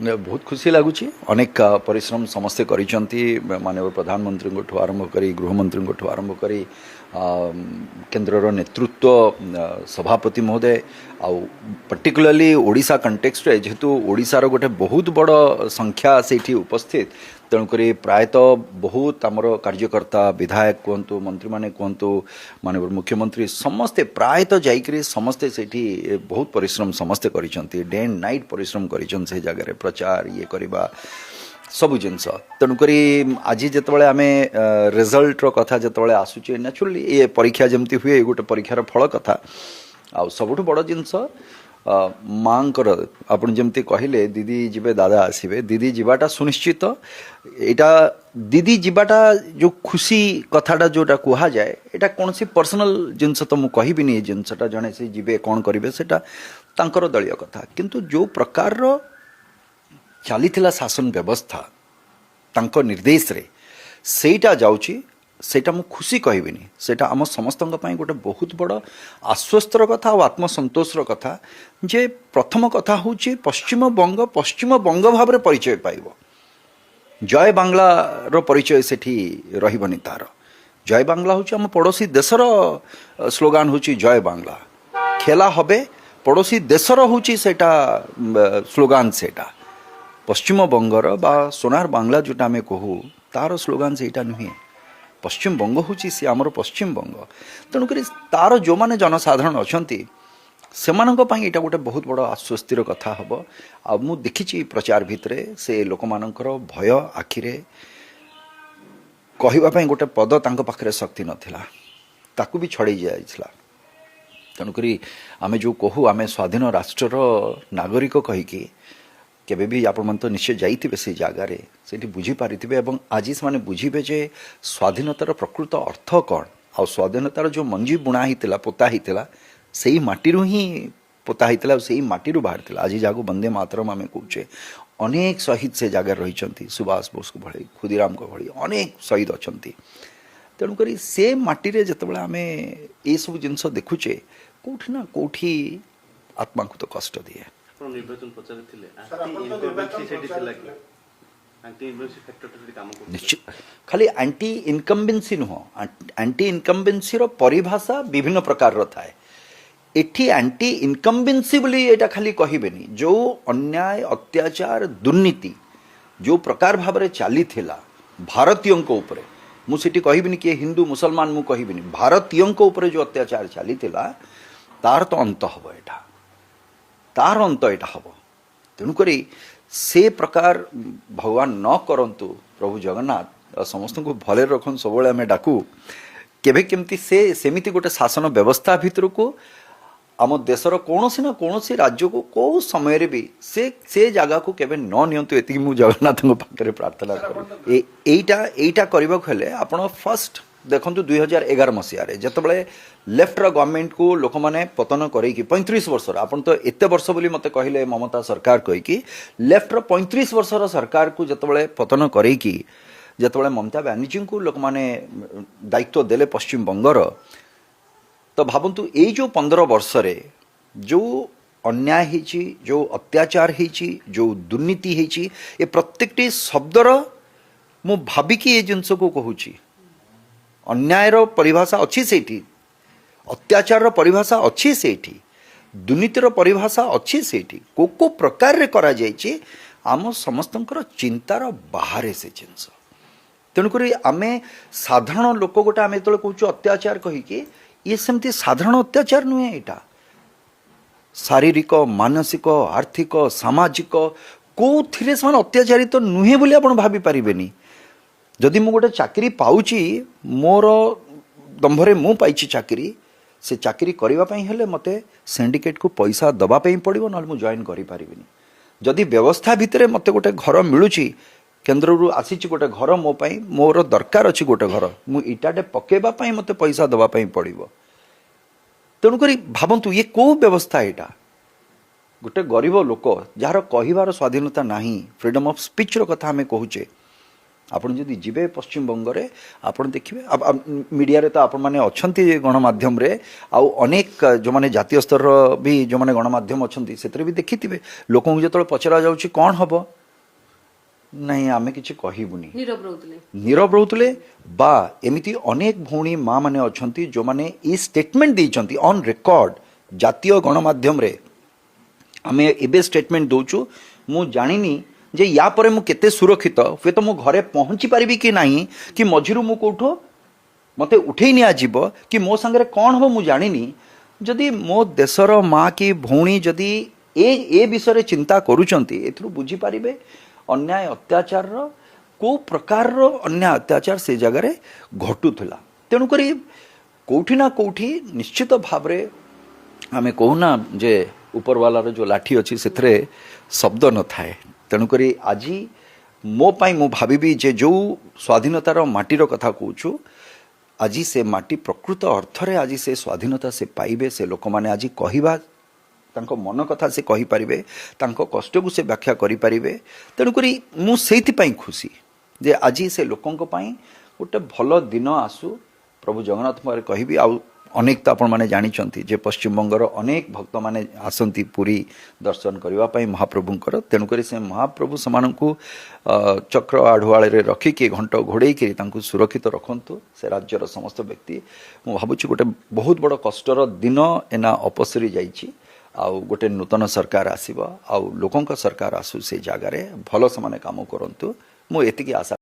बहुत खुशी लगुच अनेक परिश्रम समस्ते करिसेंती माननीय प्रधानमंत्री ठू आरंभ करी गृहमंत्री ठू आरंभ करी केन्द्र नेतृत्व सभापति महोदय आउ पर्टिकुलरली ओडिशा कंटेक्स्ट रे जेहेतु ओडिशार गोटे बहुत बड़ संख्या से उपस्थित तेणुक प्रायतः बहुत आमर कार्यकर्ता विधायक कहतु मंत्री माने कहतु माननीय मुख्यमंत्री समस्ते प्रायतः जाइकरी समस्ते से बहुत परिश्रम समस्ते करिसेंती डे एंड नाइट परिश्रम करिसें से जगह प्रचार ये करवा सबु जिनस तेणुक आज जिते आम रिजल्ट कथा जिते आसूचे नेचुराली ये परीक्षा जमती हुए गोटे परीक्षार फल कथा आ सबुठ बड़ जिनस माँकर आपन जमती कहले दीदी जीवे दादा आसबे दीदी जीवाटा सुनिश्चित यहाँ दीदी जीवाटा जो खुशी कथाटा जोटा कह जाए यहाँ कौन सी पर्सनल जिनस तो मुझे कहबी ये जिनसटा जड़े से जीवे कौन करेंगे सेटा तांकर दलीय कथा किंतु जो प्रकार चली शासन व्यवस्था तांको निर्देश रे सेटा जाउची सेटा मु खुशी कहबिनी सेटा आम समस्त गोटे बहुत बड़ आश्वस्तर कथा और आत्मसंतोषर कथा जे प्रथम कथा हूँ पश्चिम बंग भाव परिचय पाइब जय बांग्ला रो परिचय सेठी रहिबनी तार जय बांग्ला हूँ आम पड़ोसी देशर स्लोगान हूँ जय बांग्ला खेला हबे पड़ोसी देशर हूँ सेटा स्लोगान सेटा पश्चिम बंगर बा सोनार बांग्ला जोटा आम कहू तार स्लोगान से यहाँ नुहे पश्चिम बंग हूँ सी आमर पश्चिम बंग तेणुक तार जो मैंने जनसाधारण अच्छा से यहाँ गोटे बहुत बड़ आश्वस्तिर कथा हम आ मु देखी प्रचार भितर से लोक मानकर भय आखिरे कहवाई गोटे पद तांको पाखरे शक्ति नथिला ताकू भी छड़े जाइछला तेणुक आम जो कहू आम स्वाधीन राष्ट्र नागरिक कहीकि केबे भी आपण मन तो निश्चय जाइथिबे से जगार से बुझी पारिथिबे एवं आज से बुझीबे जे स्वाधीनतार प्रकृत अर्थ कौन आ स्वाधीनतार जो मंजी बुणा होता पोता होता से माटी ही पोता होता से माटी बाहर आज जहाँ वंदे मातरम आम कहे अनेक शहीद से जगार रही सुभाष बोस को भली खुदीराम को भली अनेक शहीद अच्छा तेणुक से माटी जिते आम ये सब जिनस देखुचे कौटी ना कौटी आत्मा को तो कष्ट दिए निश्चित खाली एंटी इनकम्बेन्सी नुह एंटी इनकम्बेन्सी परिभाषा विभिन्न प्रकार थाए एठी एंटी इनकम्बेन्सी बोली एटा खाली कहबेनी जो अन्याय अत्याचार दुर्नीति जो प्रकार भाव में चली भारतीयों उपरे मुझे कहबिनी कि हिंदू मुसलमान मु कहबिनी भारतीयों उपरे जो अत्याचार चली तार तो अंत हम एटा तार अंत यहाँ हम तेणुक से प्रकार भगवान न करंतु प्रभु जगन्नाथ समस्त को भले रखन सब आम डाकू केबे केमती से सेमिति गोटे शासन व्यवस्था भितर को आम देशर कौन ना कौन राज्य को कौ समय भी से जगह को केबे न नियंतु एति मु जगन्नाथ पाखे प्रार्थना कर एटा करबा हेले आपण फर्स्ट देखु 2011 मसीह जिते लेफ्टर गवर्नमेंट को लोक मैंने पतन कर 35 वर्ष आप तो एत वर्ष बोली मत कहले ममता सरकार कहीकि लेफ्टर 35 वर्षर सरकार को जिते पतन कर जिते ममता बनर्जी को लोक मैंने दायित्व देले पश्चिम बंगर तो भावतु ये जो 15 वर्ष जो अन्याय होती जो अत्याचार होती जो दुर्नीति होती ये प्रत्येकटी शब्दर मु भाविकी ये जिनस को कहूँ अन्यायर परिभाषा अच्छी से अत्याचार परिभाषा अच्छी से दुर्नीतिर परिभाषा अच्छी से को प्रकार रे करा जाइए आम समस्तंकर चिंतार बाहर से जिनस तेणुक आम साधारण लोक गोटे आम जो कहूँ अत्याचार कहीकि ये सेमती साधारण अत्याचार नुहे यहाँ शारीरिक मानसिक आर्थिक सामाजिक कौन से अत्याचारी तो नुहे बोली आप भाभी पारे जदि मु गोटे चाकरी पाउची मोर दंभरे मु पाइची चाकरी से चाकरी करने हेले मते सिंडिकेट को पैसा दवाई पड़ो ना मु जॉइन करि परिबिनी जदि व्यवस्था भितर मते गोटे घर मिलूची केन्द्र रु आसी गोटे घर मो पाई मोर दरकार अच्छी गोटे घर मु इटाटे पकेबा पाई मते पैसा दवाई पड़ो तेणुक भावतु ये कौ व्यवस्था यहाँ गोटे गरीब लोक जार कहबार स्वाधीनता नहीं फ्रीडम ऑफ स्पीच रो कथा आम कहूचे ଆପଣ ଯଦି ଯିବେ ପଶ୍ଚିମବଙ୍ଗରେ ଆପଣ ଦେଖିବେ ମିଡ଼ିଆରେ ତ ଆପଣମାନେ ଅଛନ୍ତି ଗଣମାଧ୍ୟମରେ ଆଉ ଅନେକ ଯେଉଁମାନେ ଜାତୀୟ ସ୍ତରର ବି ଯେଉଁମାନେ ଗଣମାଧ୍ୟମ ଅଛନ୍ତି ସେଥିରେ ବି ଦେଖିଥିବେ ଲୋକଙ୍କୁ ଯେତେବେଳେ ପଚରା ଯାଉଛି କ'ଣ ହେବ ନାଇଁ ଆମେ କିଛି କହିବୁନି ନୀରବ ରହୁଥିଲେ ବା ଏମିତି ଅନେକ ଭଉଣୀ ମା ମାନେ ଅଛନ୍ତି ଯେଉଁମାନେ ଏଇ ଷ୍ଟେଟମେଣ୍ଟ ଦେଇଛନ୍ତି ଅନ୍ ରେକର୍ଡ ଜାତୀୟ ଗଣମାଧ୍ୟମରେ ଆମେ ଏବେ ଷ୍ଟେଟମେଣ୍ଟ ଦେଉଛୁ ମୁଁ ଜାଣିନି ଯେ ୟା ପରେ ମୁଁ କେତେ ସୁରକ୍ଷିତ ହୁଏତ ମୁଁ ଘରେ ପହଞ୍ଚି ପାରିବି କି ନାହିଁ କି ମଝିରୁ ମୁଁ କେଉଁଠୁ ମୋତେ ଉଠେଇ ନିଆଯିବ କି ମୋ ସାଙ୍ଗରେ କ'ଣ ହେବ ମୁଁ ଜାଣିନି ଯଦି ମୋ ଦେଶର ମା କି ଭଉଣୀ ଯଦି ଏ ବିଷୟରେ ଚିନ୍ତା କରୁଛନ୍ତି ଏଥିରୁ ବୁଝିପାରିବେ ଅନ୍ୟାୟ ଅତ୍ୟାଚାରର କେଉଁ ପ୍ରକାରର ଅନ୍ୟାୟ ଅତ୍ୟାଚାର ସେ ଜାଗାରେ ଘଟୁଥିଲା ତେଣୁକରି କେଉଁଠି ନା କେଉଁଠି ନିଶ୍ଚିତ ଭାବରେ ଆମେ କହୁନା ଯେ ଉପରବାଲାର ଯେଉଁ ଲାଠି ଅଛି ସେଥିରେ ଶବ୍ଦ ନଥାଏ ତେଣୁକରି ଆଜି ମୋ ପାଇଁ ମୁଁ ଭାବିବି ଯେ ଯେଉଁ ସ୍ୱାଧୀନତାର ମାଟିର କଥା କହୁଛୁ ଆଜି ସେ ମାଟି ପ୍ରକୃତ ଅର୍ଥରେ ଆଜି ସେ ସ୍ୱାଧୀନତା ସେ ପାଇବେ ସେ ଲୋକମାନେ ଆଜି କହିବା ତାଙ୍କ ମନ କଥା ସେ କହିପାରିବେ ତାଙ୍କ କଷ୍ଟକୁ ସେ ବ୍ୟାଖ୍ୟା କରିପାରିବେ ତେଣୁକରି ମୁଁ ସେଇଥିପାଇଁ ଖୁସି ଯେ ଆଜି ସେ ଲୋକଙ୍କ ପାଇଁ ଗୋଟେ ଭଲ ଦିନ ଆସୁ ପ୍ରଭୁ ଜଗନ୍ନାଥ ପାଖରେ କହିବି ଆଉ ଅନେକ ତ ଆପଣମାନେ ଜାଣିଛନ୍ତି ଯେ ପଶ୍ଚିମବଙ୍ଗର ଅନେକ ଭକ୍ତମାନେ ଆସନ୍ତି ପୁରୀ ଦର୍ଶନ କରିବା ପାଇଁ ମହାପ୍ରଭୁଙ୍କର ତେଣୁକରି ସେ ମହାପ୍ରଭୁ ସେମାନଙ୍କୁ ଚକ୍ର ଆଢ଼ୁଆଳରେ ରଖିକି ଘଣ୍ଟ ଘୋଡ଼େଇକିରି ତାଙ୍କୁ ସୁରକ୍ଷିତ ରଖନ୍ତୁ ସେ ରାଜ୍ୟର ସମସ୍ତ ବ୍ୟକ୍ତି ମୁଁ ଭାବୁଛି ଗୋଟେ ବହୁତ ବଡ଼ କଷ୍ଟର ଦିନ ଏନା ଅପସରି ଯାଇଛି ଆଉ ଗୋଟେ ନୂତନ ସରକାର ଆସିବ ଆଉ ଲୋକଙ୍କ ସରକାର ଆସୁ ସେ ଜାଗାରେ ଭଲ ସେମାନେ କାମ କରନ୍ତୁ ମୁଁ ଏତିକି ଆଶା